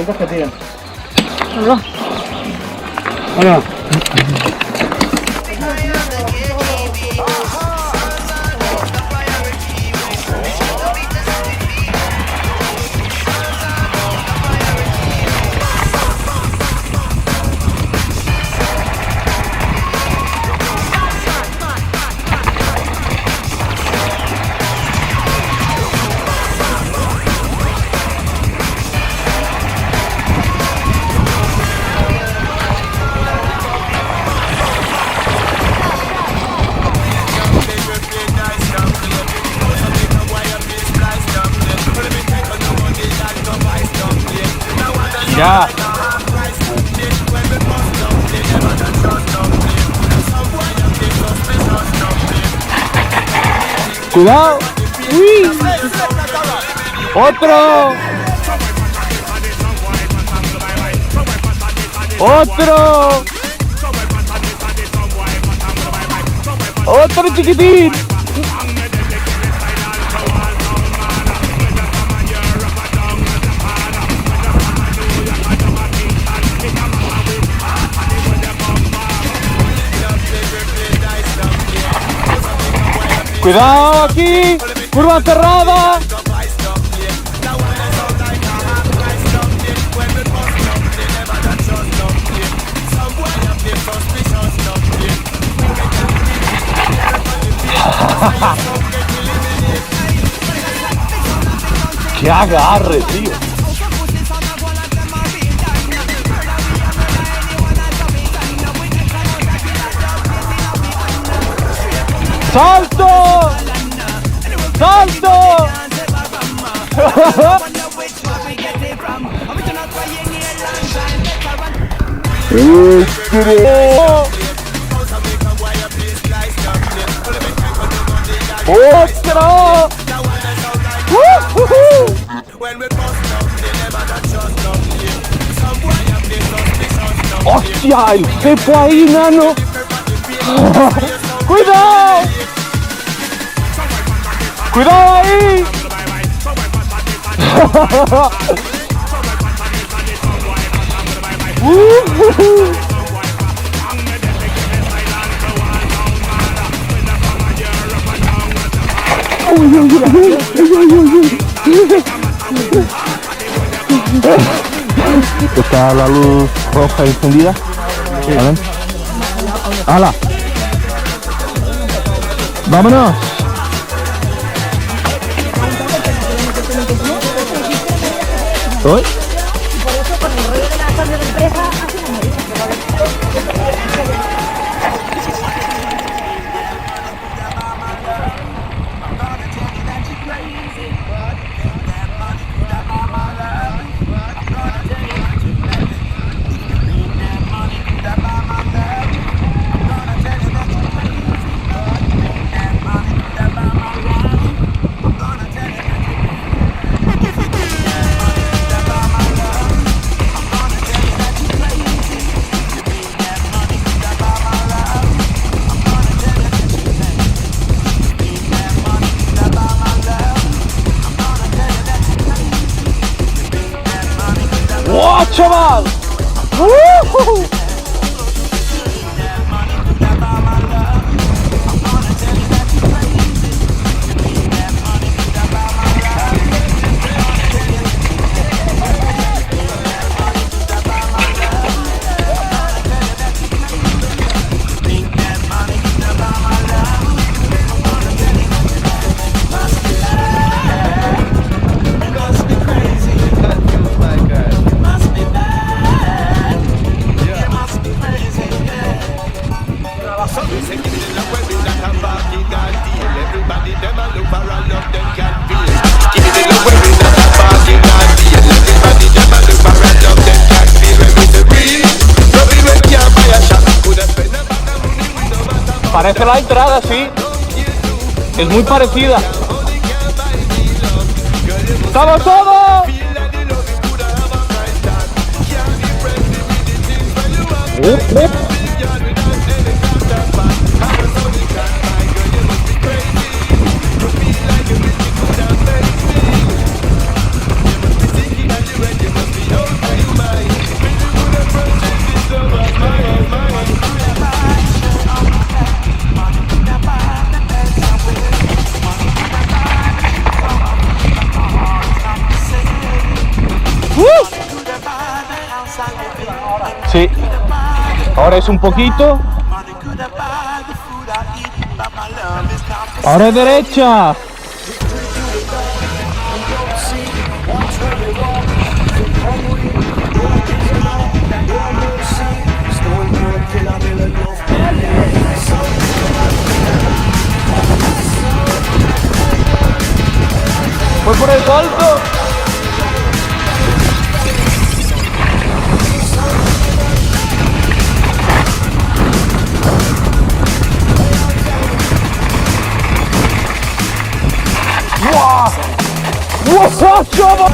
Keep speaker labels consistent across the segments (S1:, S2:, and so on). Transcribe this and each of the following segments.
S1: calientes que tiran.
S2: Hola.
S1: Hola. Ya. Cuidado. Uy. Otro. Otro. Otro chiquitín. Cuidado aquí, curva cerrada. ¡Qué agarre, tío! ¡Salto! ¡Salto! ¡Otro! ¡Hostia! ¡El cepo ahí, nano! ¡Cuidado! ¡Cuidado ahí! Está la luz roja encendida. Sí. ¡Hala! ¡Vámonos! ¿Hoy?
S2: Por eso con el rollo de la cambio de empresa hace una marisa.
S1: ¡Wow, chaval! Parece la entrada, sí. Es muy parecida. ¡Estamos todos! Ahora es un poquito. Ahora es derecha. Fue por el salto. ¡Wow! ¡Wow, chaval!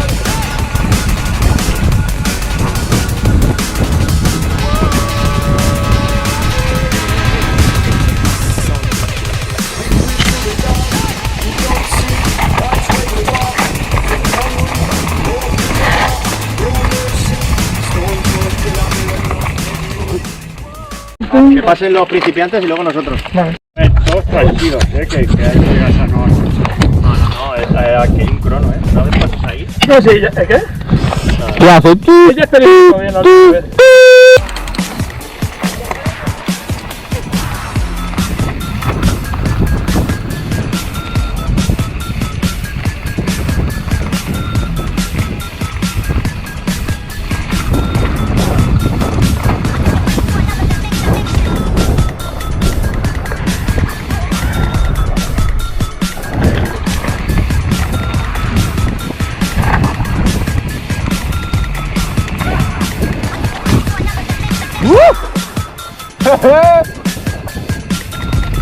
S3: Que pasen los principiantes y luego nosotros.
S1: Vale.
S3: Todos tranquilos, que hay que llegar a no. No, aquí hay un crono, ¿no ves pasos ahí?
S4: No, sí, ¿qué?
S1: ¿Qué haces tú?
S4: Ya estaría bien, no lo ves.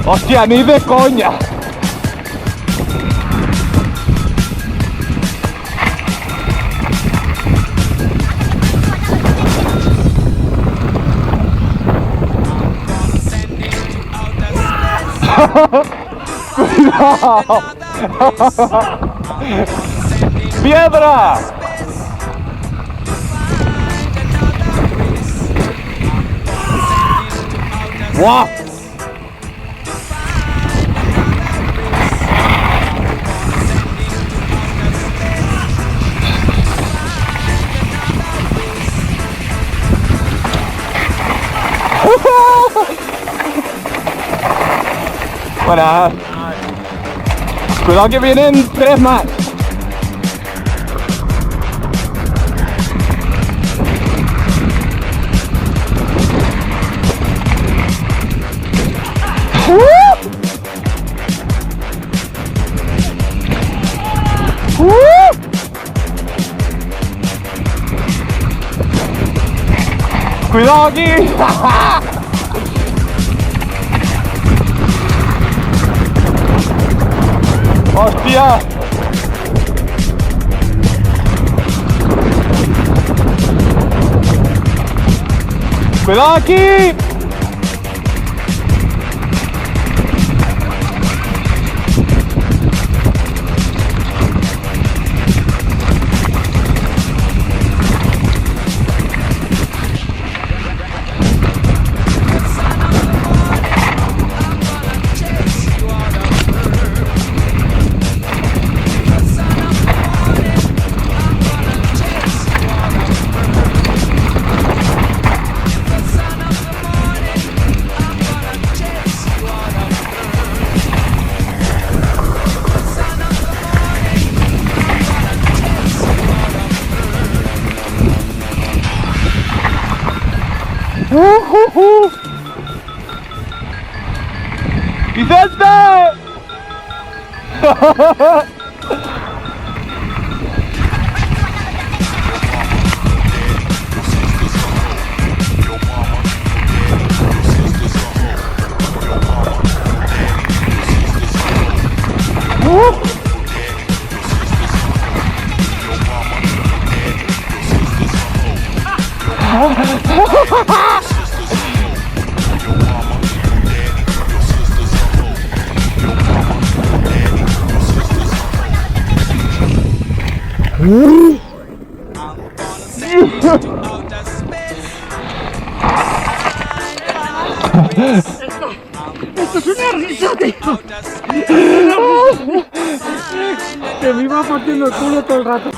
S1: Hostia, ni de coña. Cuidado. Piedra. ¡Wow! Buenas. Cuidado que vienen 3 más. Cuidado aquí. Hostia. Cuidado aquí. ¡Vicente!
S2: Esto es una risa, tío.
S4: Que me iba partiendo el culo todo el rato.